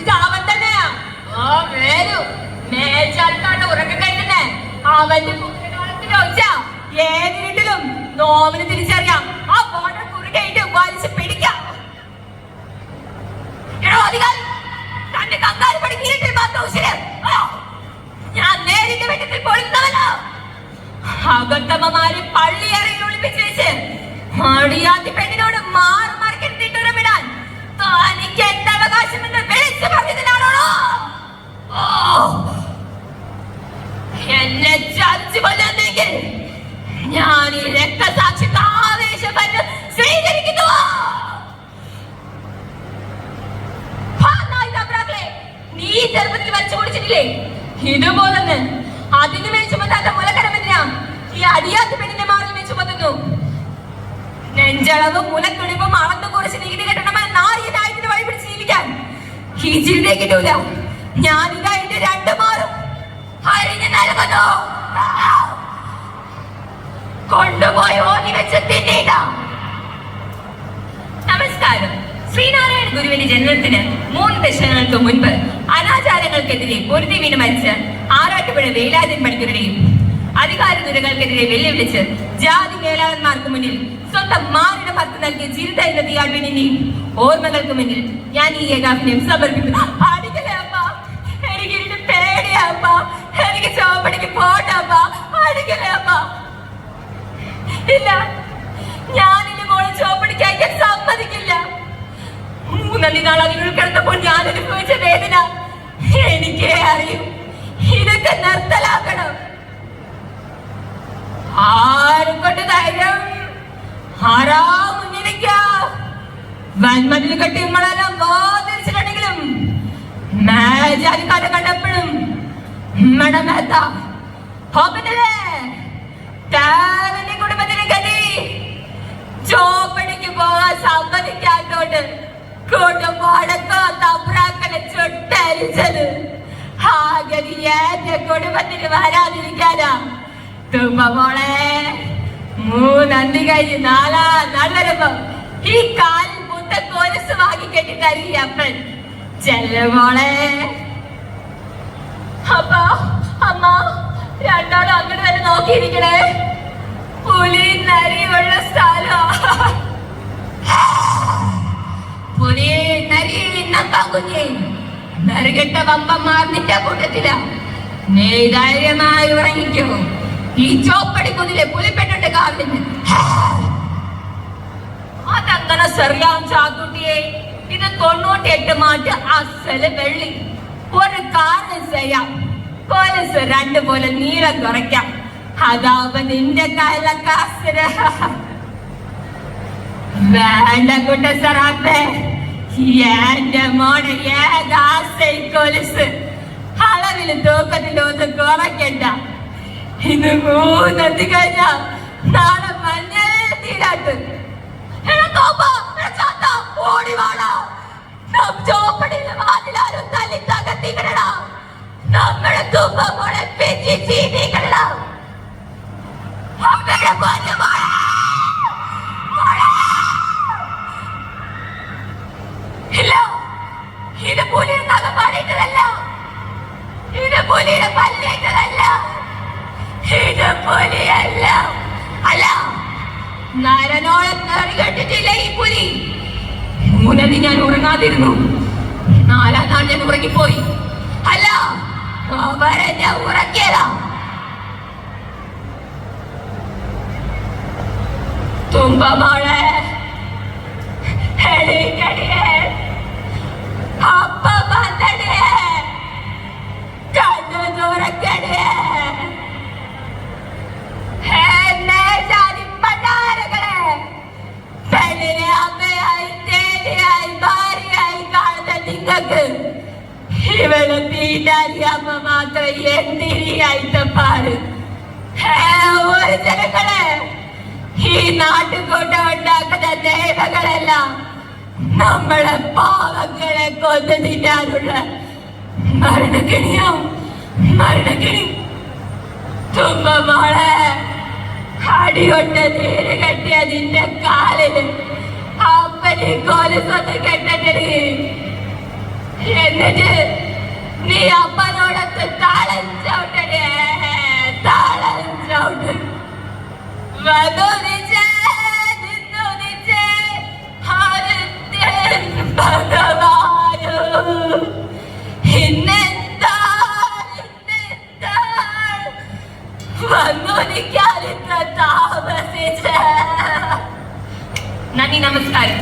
ഇത് അവൻ തന്നെയാ. ആ വേലു മേൽച്ചാൽക്കാണ്ട് ഉറക്കം കഴിഞ്ഞെ അവന്റെ കുട്ടികാലത്തിൽ ഒച്ച ഏതിരിട്ടിലും നോവിന് തിരിച്ചറിയാം. ആ ബോർഡർ കുറുകയിട്ട് വലിച്ചു പിടിക്കാം. തന്റെ കങ്കാരി പടിക്കിട്ട് ഞാൻ നേരിട്ട് വെട്ടത്തിൽ പൊഴുന്നവനോ. അകത്തമ്മമാരെ പള്ളിയറയിൽ ഒളിപ്പിച്ച് വെച്ച് അടിയാത്തി പെണ്ണിനോട് മാറിക്കെട്ടിട്ടുറമിടാൻ തനിക്ക് എന്റെ അവകാശമെന്ന് വിളിച്ചു പറഞ്ഞതിനാണോ എന്നെ ചതിച്ചു കൊല്ലുന്നെങ്കിൽ ഞാൻ ഈ രക്തസാക്ഷിത്വ ആവേശം സ്വീകരിക്കുന്നു. നീ ചെറുപ്പത്തിൽ വലിച്ചു കുടിച്ചിട്ടില്ലേ? ഇതുപോലെ അതിന് മേൽ ചുമത്താത്ത മുലക്കരം എന്തിനാ ഈ അടിയാത്ത പെണ്ണിന്റെ മാറിൽ മേൽ ചുമത്തുന്നു? നെഞ്ചളവും മുലത്തുടിപ്പും അളന്നു കുറച്ച് നീതി കെട്ടണമെന്ന് നാരിയനായതിന് വഴി പിടിച്ച് ജീവിക്കാൻ ഈ ജീവിതേ കിട്ടൂല. ഞാനിതാ എന്റെ രണ്ടു മാറും അരിഞ്ഞു നൽകുന്നു. കൊണ്ടുപോയി ഓതി വെച്ച് തിന്നീട. നമസ്കാരം. ശ്രീനാരായണ ഗുരുവിന്റെ ജന്മത്തിന് 3 ദശകങ്ങൾക്ക് മുൻപ് അനാചാരങ്ങൾക്കെതിരെ പൊരുതി വീണ് മരിച്ച ആറാട്ടുപുഴ വേലായുധൻ പണിക്കരുടെയും അധികാര ദുരകൾക്കെതിരെ വെല്ലുവിളിച്ച് ജാതി മേലാളന്മാർക്ക് മുന്നിൽ സ്വന്തം മാറിട പത്ത് നൽകിയ ചിരുത എന്ന തീയാഴ്വിനെയും ഓർമ്മകൾക്ക് മുന്നിൽ ഞാൻ ഈ ഏകാഭിനയം സമർപ്പിക്കുന്നു. അടിക്കലേ അമ്മ, എനിക്ക് പേടിയമ്മ, എനിക്ക് ചോപ്പടിക്ക് പോട്ടമ്മ, അടിക്കലേ അമ്മ. ഇല്ല, ഞാനിന്റെ മോളെ ചോപ്പടിക്ക് അയക്കാൻ സമ്മതിക്കില്ല. 3 നാൾ അതിനുള്ളിൽ കിടന്നപ്പോൾ ഞാൻ അനുഭവിച്ച വേദന എനിക്കേ അറിയൂ. ഇതൊക്കെ നിർത്തലാക്കണം. ആരും കൊണ്ട് ധൈര്യം ആരാ മുന്നിലേക്ക വൻമതിൽ കെട്ടി നമ്മളെല്ലാം വാതിരിച്ചിട്ടുണ്ടെങ്കിലും മേജാതിക്കാരെ കണ്ടപ്പോഴും കുടുംബത്തിന് ഗതി ചോപ്പടിക്ക് പോകാൻ സമ്മതിക്കാത്തോണ്ട് കുടുംബടക്കോ തബ്രാക്കനെ ചുട്ടരിച്ചത് ആ ഗതി എന്റെ കുടുംബത്തിന് വരാതിരിക്കാനാ. തുമ്പമോളെ 3 കഴിഞ്ഞ് 4 നാൾ വരുമ്പോ ഈ കാലിൽ മുട്ട കൊലസ് വാങ്ങി കെട്ടി തരില്ല അപ്പൻ ചെല്ലമോളെ. അപ്പൊ അമ്മ രണ്ടാളും അങ്ങോട്ട് തന്നെ നോക്കിയിരിക്കണേ. പുലി നരിയുള്ള സ്ഥലം. പുലി നരി കുഞ്ഞി നറുകെട്ട വമ്പന്മാർ നിന്റെ കൂട്ടത്തില. നീ ധൈര്യമായി ഉറങ്ങിക്കോ. ഈ ചോപ്പടിക്കുന്നിലെ പുലിപ്പെട്ടിട്ട് കാവിലെന്ന് അതങ്ങനെ സെറിയാം ചാക്കുട്ടിയെ. ഇത് 98 മാറ്റ് അസല് വെള്ളി. ഒരു കാരണം ചെയ്യാം, കൊലസ് 2 പോലെ നീളം കുറയ്ക്കാം. അതാവുമ്പോ നിന്റെ കയ്യിലെ കാസര വേണ്ട കുട്ട സറാപ്പേ. എന്റെ മോനെ ഏതാസൈ കൊലസ് അളവില് തൂക്കത്തിലൊന്നും കുറയ്ക്കണ്ട. ഇത് 3 കഴിഞ്ഞ നാളെ മഞ്ഞൾ തീരാട്ട് ഓടിവാടാ. ചോപ്പടിയിലെ വാതിലാരും തല്ലി തകർത്തിക്കണടാ. നമ്മുടെ തുമ്പമോളെ പെഞ്ചി ചീറ്റിക്കണടാ. ഇല്ല, ഇത് പുലിയുടെ നഖം പാടിയിട്ടതല്ല, ഇത് പുലിയുടെ പല്ലേറ്റതല്ല, ഇത് പുലിയല്ല. അല്ല, നരനോളം നേറി കെട്ടിട്ടില്ല ഈ പുലി. 3 ഞാൻ ഉറങ്ങാതിരുന്നു. 4 നാൾ ഞാൻ ഉറങ്ങിപ്പോയി. അല്ല, അവരെ ഞാൻ ഉറക്കിയതാ. തുമ്പമോളെ എണീക്കടിയേ, അപ്പ വന്നടിയേ, കണ്ണു തുറക്കടിയേ. എന്നെ ജാതിപ്പണ്ടാരകളെ പെണ്ണിനെ അമ്മയായി തേടിയായി ഭാര്യയായി കാണുന്ന നിങ്ങൾക്ക് ഇവള് തീണ്ടാരി അമ്മ മാത്രം എന്തിരിയായിട്ട് പാട്. ഒരു ജനങ്ങളെ ഈ നാട്ടുകൂട്ടം ഉണ്ടാക്കുന്ന ദേവകളെല്ലാം നമ്മളെ പാവങ്ങളെ കൊന്നു തിന്നാനുള്ള മരണക്കിണിയാവും. മരണക്കിണി. തുമ്പമോളെ അടികൊണ്ട് നീര് കെട്ടിയ നിന്റെ കാലില് അപ്പനെ കൊലസൊന്ന് കെട്ടട്ടെ. എന്നിട്ട് നീ അപ്പനോടൊക്കെ താളം ചവിട്ടണേ, താളം ചവിട്ട്. വധുനിച്ച് നിന്നുനിച്ച് ആദിത്യൻ ഭഗവാനു ഇന്നെന്താ വന്നുനിക്കാനിത്ര താമസിച്ച്. നന്ദി, നമസ്കാരം.